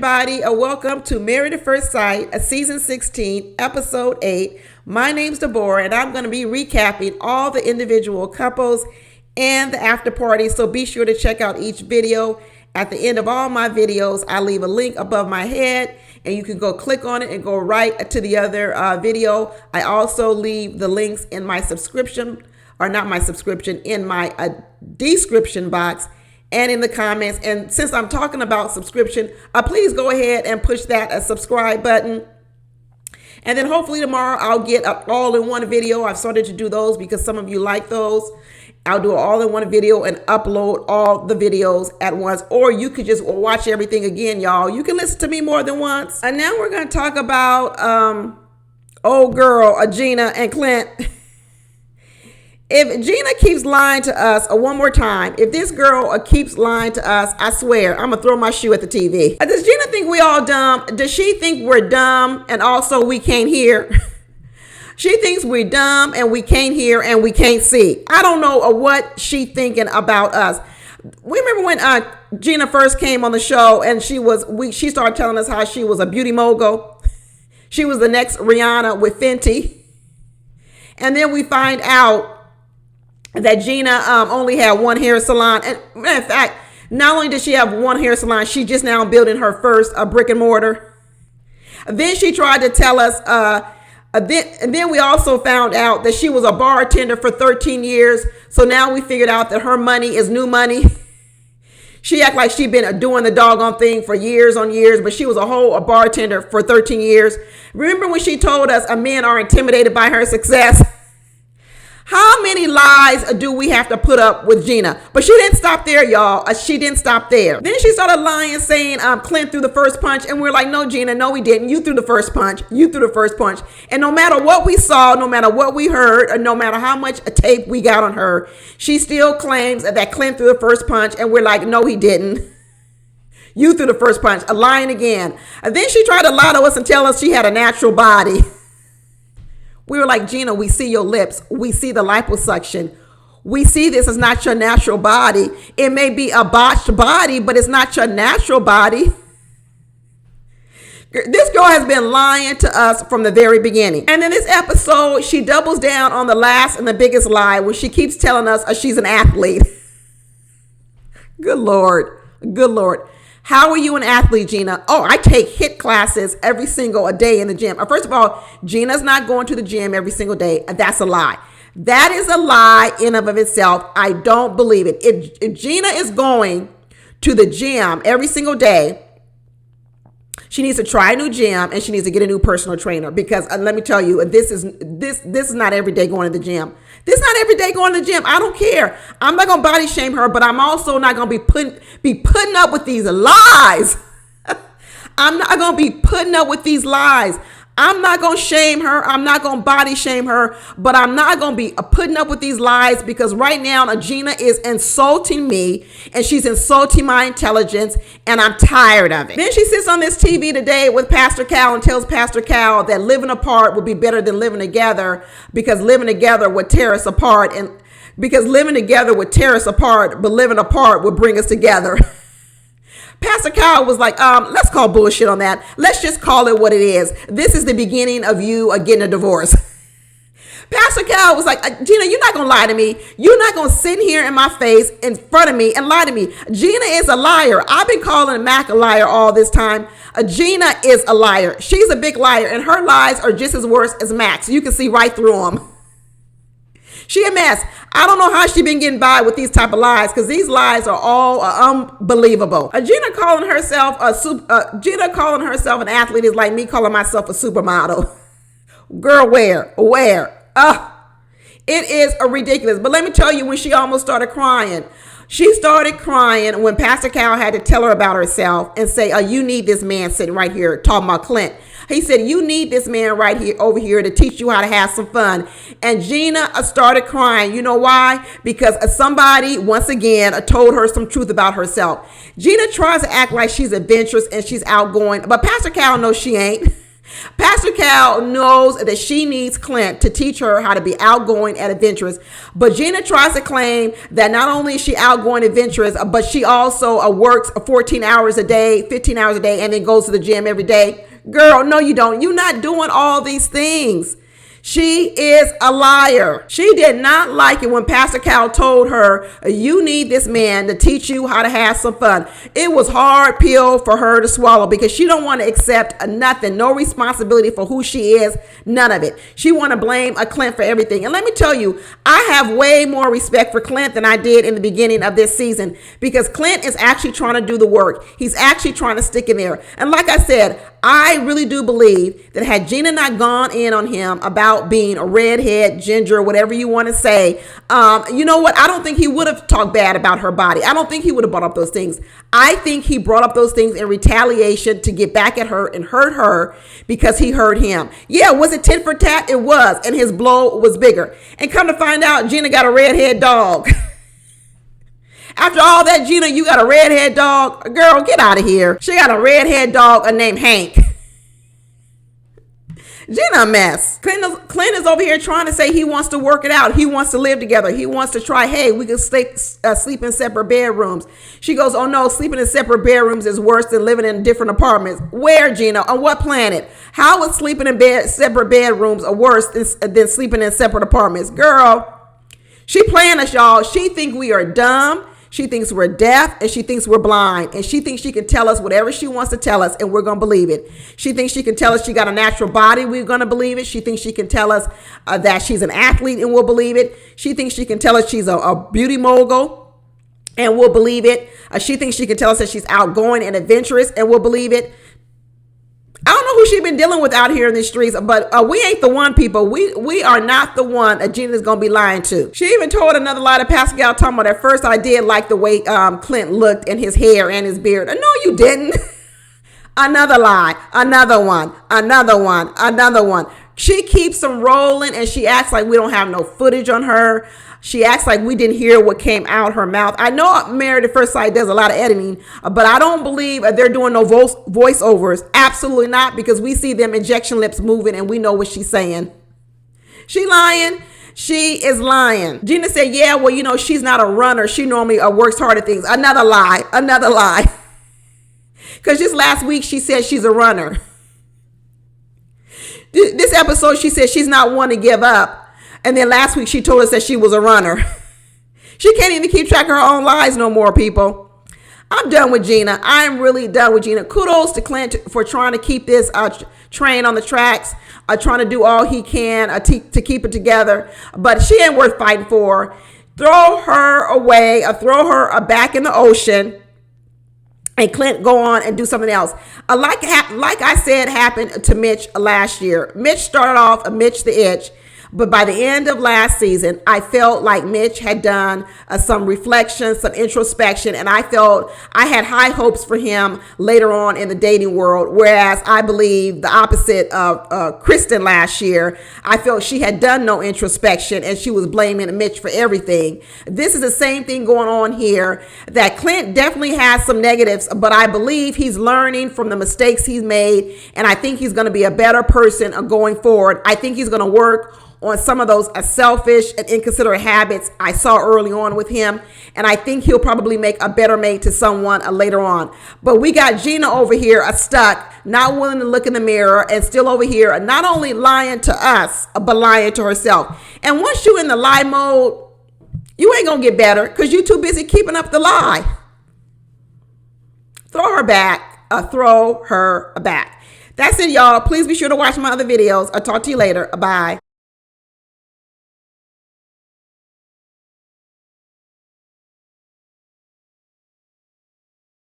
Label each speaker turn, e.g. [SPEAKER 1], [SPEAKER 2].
[SPEAKER 1] everybody. Welcome to Married at First Sight, season 16, episode 8. My name's Deborah, and I'm going to be recapping all the individual couples and the after party. So be sure to check out each video. At the end of all my videos, I leave a link above my head, and you can go click on it and go right to the other video. I also leave the links in my subscription, or not my subscription, in my description box and in the comments. And since I'm talking about subscription, please go ahead and push that subscribe button. And then hopefully tomorrow I'll get an all-in-one video. I've started to do those because some of you like those. I'll do an all-in-one video and upload all the videos at once. Or you could just watch everything again, y'all. You can listen to me more than once. And now we're going to talk about old girl, Gina and Clint. If Gina keeps lying to us one more time, if this girl keeps lying to us, I swear, I'm going to throw my shoe at the TV. Does Gina think we all dumb? Does she think we're dumb and also we can't hear? She thinks we're dumb and we can't hear and we can't see. I don't know what she's thinking about us. We remember when Gina first came on the show and she started telling us how she was a beauty mogul. She was the next Rihanna with Fenty. And then we find out that Gina only had one hair salon. And in fact, not only did she have one hair salon, she just now building her first brick and mortar. Then she tried to tell us, and then we also found out that she was a bartender for 13 years. So now we figured out that her money is new money. She act like she'd been doing the doggone thing for years on years, but she was a bartender for 13 years. Remember when she told us men are intimidated by her success? How many lies do we have to put up with Gina? But she didn't stop there, y'all. She didn't stop there. Then she started lying, saying Clint threw the first punch. And we're like, no, Gina, no, we didn't. You threw the first punch. You threw the first punch. And no matter what we saw, no matter what we heard, or no matter how much tape we got on her, she still claims that Clint threw the first punch. And we're like, no, he didn't. You threw the first punch. Lying again. And then she tried to lie to us and tell us she had a natural body. We were like, Gina, we see your lips. We see the liposuction. We see this is not your natural body. It may be a botched body, but it's not your natural body. This girl has been lying to us from the very beginning. And in this episode, she doubles down on the last and the biggest lie when she keeps telling us she's an athlete. Good Lord. Good Lord. How are you an athlete, Gina? Oh, I take HIIT classes every single day in the gym. First of all, Gina's not going to the gym every single day. That's a lie. That is a lie in and of itself. I don't believe it. If Gina is going to the gym every single day, she needs to try a new gym and she needs to get a new personal trainer, because let me tell you, this is not every day going to the gym. This is not every day going to the gym. I don't care. I'm not going to body shame her, but I'm also not going to be putting up with these lies. I'm not going to be putting up with these lies. I'm not going to shame her. I'm not going to body shame her, but I'm not going to be putting up with these lies, because right now Gina is insulting me and she's insulting my intelligence, and I'm tired of it. Then she sits on this TV today with Pastor Cal and tells Pastor Cal that living apart would be better than living together, because living together would tear us apart, but living apart would bring us together. Pastor Kyle was like, let's call bullshit on that. Let's just call it what it is. This is the beginning of you getting a divorce. Pastor Kyle was like, Gina, you're not going to lie to me. You're not going to sit here in my face in front of me and lie to me. Gina is a liar. I've been calling Mac a liar all this time. Gina is a liar. She's a big liar, and her lies are just as worse as Mac's. You can see right through them. She a mess. I don't know how she been getting by with these type of lies, because these lies are all unbelievable. Gina calling herself an athlete is like me calling myself a supermodel. Girl, where? It is ridiculous. But let me tell you, when she almost started crying, she started crying when Pastor Cal had to tell her about herself and say, you need this man sitting right here talking about Clint. He said, you need this man right here over here to teach you how to have some fun. And Gina started crying. You know why? Because somebody, once again, told her some truth about herself. Gina tries to act like she's adventurous and she's outgoing, but Pastor Cal knows she ain't. Pastor Cal knows that she needs Clint to teach her how to be outgoing and adventurous. But Gina tries to claim that not only is she outgoing and adventurous, but she also works 14 hours a day, 15 hours a day, and then goes to the gym every day. Girl, no, you don't. You're not doing all these things. She is a liar. She did not like it when Pastor Cal told her, you need this man to teach you how to have some fun. It was hard pill for her to swallow because she don't want to accept nothing, no responsibility for who she is, none of it. She want to blame a Clint for everything. And let me tell you, I have way more respect for Clint than I did in the beginning of this season because Clint is actually trying to do the work. He's actually trying to stick in there. And like I said, I really do believe that had Gina not gone in on him about being a redhead, ginger, whatever you want to say, you know what? I don't think he would have talked bad about her body. I don't think he would have brought up those things. I think he brought up those things in retaliation to get back at her and hurt her because he hurt him. Yeah, was it tit for tat? It was. And his blow was bigger. And come to find out, Gina got a redhead dog. After all that, Gina, you got a redhead dog? Girl, get out of here. She got a redhead dog named Hank. Gina a mess. Clint is over here trying to say he wants to work it out. He wants to live together. He wants to try, hey, we can sleep in separate bedrooms. She goes, oh no, sleeping in separate bedrooms is worse than living in different apartments. Where, Gina? On what planet? How is sleeping in separate bedrooms worse than sleeping in separate apartments? Girl, she playing us, y'all. She think we are dumb. She thinks we're deaf and she thinks we're blind. And she thinks she can tell us whatever she wants to tell us and we're going to believe it. She thinks she can tell us she got a natural body. We're going to believe it. She thinks she can tell us that she's an athlete and we'll believe it. She thinks she can tell us she's a beauty mogul and we'll believe it. She thinks she can tell us that she's outgoing and adventurous and we'll believe it. I don't know who she been dealing with out here in the streets, but we ain't the one, people. We are not the one that Gina's going to be lying to. She even told another lie to Pastor Gal talking about at first I did like the way Clint looked and his hair and his beard. No, you didn't. Another lie. Another one. Another one. Another one. She keeps them rolling and she acts like we don't have no footage on her. She acts like we didn't hear what came out her mouth. I know Married at First Sight does a lot of editing, but I don't believe they're doing no voiceovers. Absolutely not, because we see them injection lips moving and we know what she's saying. She lying. She is lying. Gina said, yeah, well, you know, she's not a runner. She normally works hard at things. Another lie. Another lie. Because just last week she said she's a runner. This episode she said she's not one to give up. And then last week she told us that she was a runner. She can't even keep track of her own lies no more, people. I'm done with Gina. I'm really done with Gina. Kudos to Clint for trying to keep this train on the tracks, trying to do all he can to keep it together. But she ain't worth fighting for. Throw her away, throw her back in the ocean. And Clint go on and do something else. Like I said, happened to Mitch last year. Mitch started off Mitch the Itch. But by the end of last season, I felt like Mitch had done some reflection, some introspection, and I felt I had high hopes for him later on in the dating world. Whereas I believe the opposite of Kristen last year. I felt she had done no introspection and she was blaming Mitch for everything. This is the same thing going on here, that Clint definitely has some negatives, but I believe he's learning from the mistakes he's made. And I think he's going to be a better person going forward. I think he's going to work on some of those selfish and inconsiderate habits I saw early on with him. And I think he'll probably make a better mate to someone later on. But we got Gina over here stuck, not willing to look in the mirror, and still over here not only lying to us, but lying to herself. And once you in the lie mode, you ain't going to get better because you're too busy keeping up the lie. Throw her back. Throw her back. That's it, y'all. Please be sure to watch my other videos. I'll talk to you later. Bye.